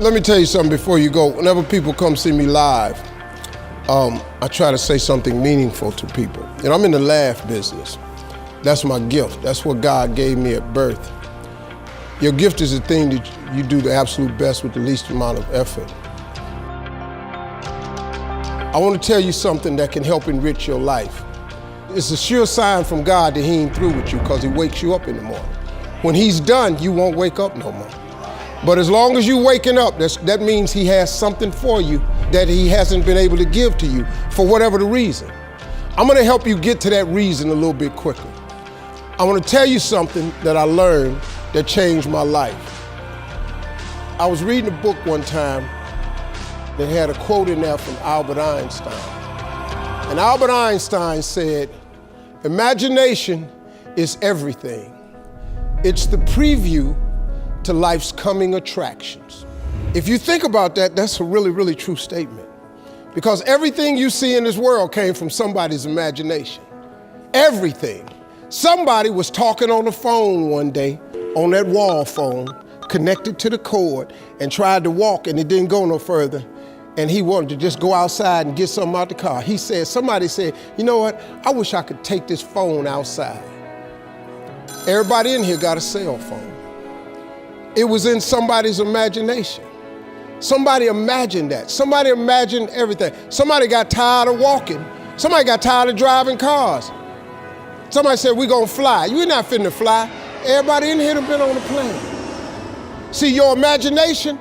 Let me tell you something before you go. Whenever people come see me live, I try to say something meaningful to people. You know, I'm in the laugh business. That's my gift. That's what God gave me at birth. Your gift is the thing that you do the absolute best with the least amount of effort. I want to tell you something that can help enrich your life. It's a sure sign from God that He ain't through with you because He wakes you up in the morning. When He's done, you won't wake up no more. But as long as you're waking up, that means He has something for you that He hasn't been able to give to you for whatever the reason. I'm going to help you get to that reason a little bit quicker. I want to tell you something that I learned that changed my life. I was reading a book one time that had a quote in there from Albert Einstein. And Albert Einstein said, "Imagination is everything. It's the preview to life's coming attractions." If you think about that, that's a really, really true statement. Because everything you see in this world came from somebody's imagination. Everything. Somebody was talking on the phone one day, on that wall phone, connected to the cord, and tried to walk, and it didn't go no further. And he wanted to just go outside and get something out the car. Somebody said, "You know what? I wish I could take this phone outside." Everybody in here got a cell phone. It was in somebody's imagination. Somebody imagined that. Somebody imagined everything. Somebody got tired of walking. Somebody got tired of driving cars. Somebody said, "We're gonna fly." You're not finna fly. Everybody in here done been on a plane. See, your imagination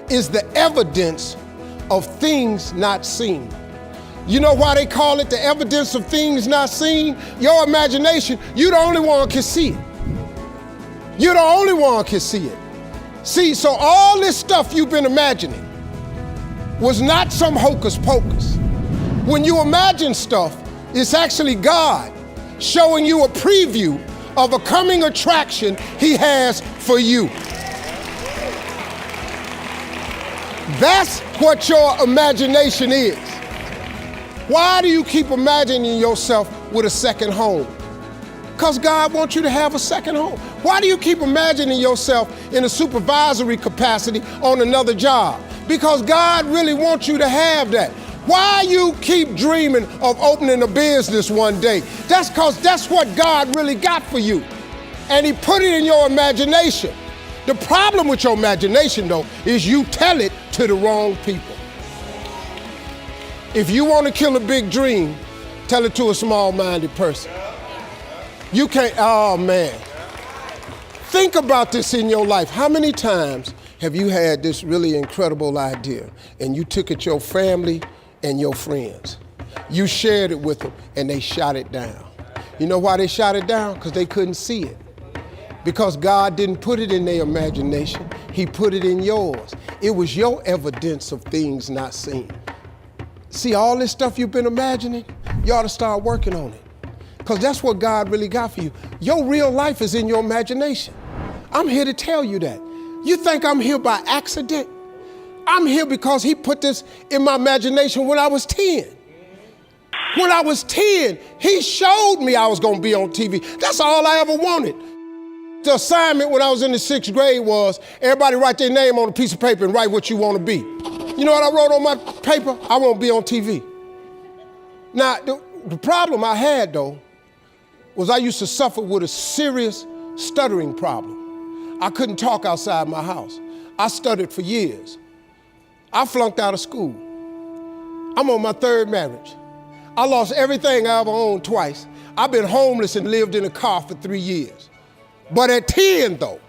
is the evidence of things not seen. You know why they call it the evidence of things not seen? Your imagination, you the only one can see it. You're the only one can see it. See, so all this stuff you've been imagining was not some hocus pocus. When you imagine stuff, it's actually God showing you a preview of a coming attraction He has for you. That's what your imagination is. Why do you keep imagining yourself with a second home? Because God wants you to have a second home. Why do you keep imagining yourself in a supervisory capacity on another job? Because God really wants you to have that. Why you keep dreaming of opening a business one day? That's because that's what God really got for you. And He put it in your imagination. The problem with your imagination, though, is you tell it to the wrong people. If you want to kill a big dream, tell it to a small-minded person. You can't, oh man. Think about this in your life. How many times have you had this really incredible idea and you took it to your family and your friends? You shared it with them and they shot it down. You know why they shot it down? Because they couldn't see it. Because God didn't put it in their imagination, He put it in yours. It was your evidence of things not seen. See, all this stuff you've been imagining, you ought to start working on it. Because that's what God really got for you. Your real life is in your imagination. I'm here to tell you that. You think I'm here by accident? I'm here because He put this in my imagination when I was 10. When I was 10, He showed me I was going to be on TV. That's all I ever wanted. The assignment when I was in the 6th grade was everybody write their name on a piece of paper and write what you want to be. You know what I wrote on my paper? I want to be on TV. Now, the problem I had, though, was I used to suffer with a serious stuttering problem. I couldn't talk outside my house. I stuttered for years. I flunked out of school. I'm on my 3rd marriage. I lost everything I ever owned twice. I've been homeless and lived in a car for 3 years. But at 10, though,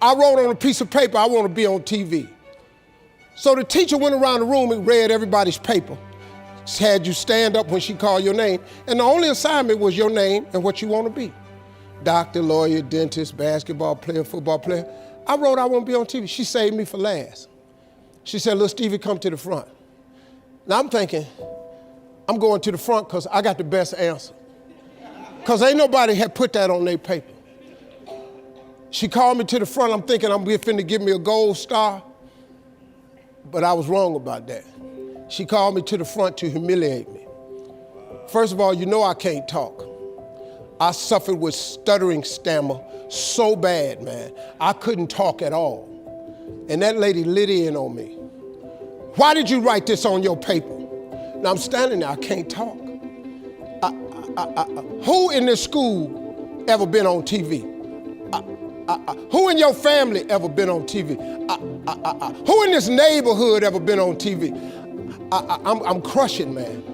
I wrote on a piece of paper, I want to be on TV. So the teacher went around the room and read everybody's paper. Had you stand up when she called your name. And the only assignment was your name and what you want to be. Doctor, lawyer, dentist, basketball player, football player. I wrote I want to be on TV. She saved me for last. She said, "Little Stevie, come to the front." Now I'm thinking, I'm going to the front because I got the best answer. Because ain't nobody had put that on their paper. She called me to the front. I'm thinking I'm finna give me a gold star. But I was wrong about that. She called me to the front to humiliate me. First of all, you know I can't talk. I suffered with stuttering stammer so bad, man. I couldn't talk at all. And that lady lit in on me. Why did you write this on your paper? Now I'm standing there, I can't talk. Who in this school ever been on TV? Who in your family ever been on TV? Who in this neighborhood ever been on TV? I'm crushing, man.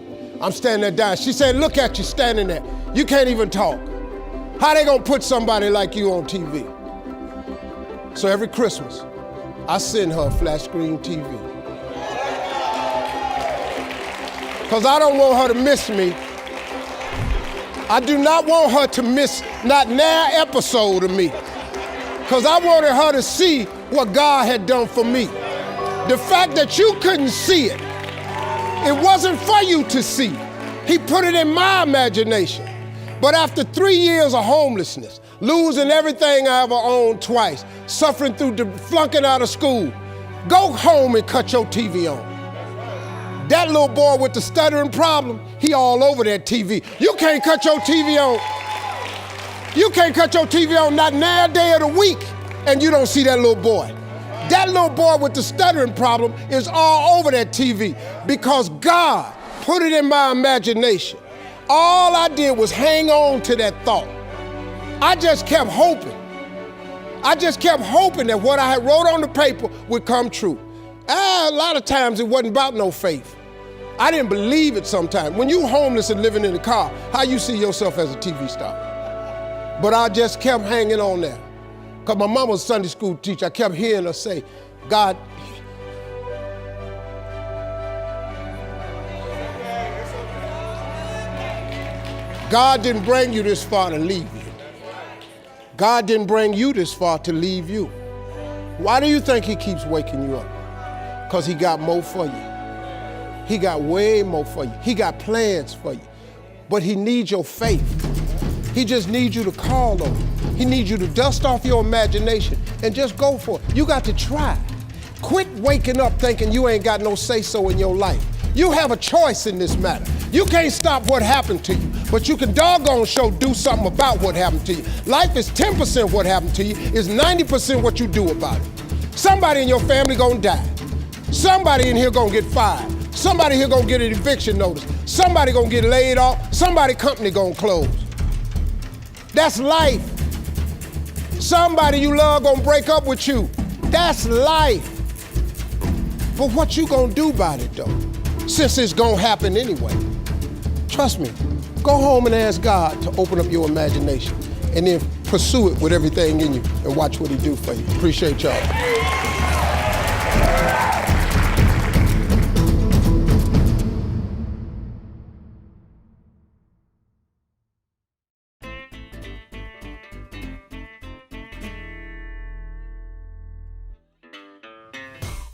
I'm standing there dying. She said, look at you standing there. You can't even talk. How they gonna put somebody like you on TV? So every Christmas, I send her a flat screen TV. Because I don't want her to miss me. I do not want her to miss not an episode of me. Because I wanted her to see what God had done for me. The fact that you couldn't see it, it wasn't for you to see. He put it in my imagination. But after 3 years of homelessness, losing everything I ever owned twice, suffering through flunking out of school, go home and cut your TV on. That little boy with the stuttering problem, he all over that TV. You can't cut your TV on. You can't cut your TV on not a day of the week and you don't see that little boy. That little boy with the stuttering problem is all over that TV because God put it in my imagination. All I did was hang on to that thought. I just kept hoping. I just kept hoping that what I had wrote on the paper would come true. A lot of times it wasn't about no faith. I didn't believe it sometimes. When you homeless and living in a car, how you see yourself as a TV star? But I just kept hanging on there. Because my mama was a Sunday school teacher. I kept hearing her say, God, God didn't bring you this far to leave you. God didn't bring you this far to leave you. Why do you think he keeps waking you up? Because he got more for you. He got way more for you. He got plans for you. But he needs your faith. He just needs you to call on him. He needs you to dust off your imagination and just go for it. You got to try. Quit waking up thinking you ain't got no say-so in your life. You have a choice in this matter. You can't stop what happened to you, but you can doggone sure do something about what happened to you. Life is 10% what happened to you, is 90% what you do about it. Somebody in your family gonna die. Somebody in here gonna get fired. Somebody here gonna get an eviction notice. Somebody gonna get laid off. Somebody company gonna close. That's life. Somebody you love gonna break up with you. That's life. But what you gonna do about it though? Since it's gonna happen anyway. Trust me, go home and ask God to open up your imagination and then pursue it with everything in you and watch what he do for you. Appreciate y'all.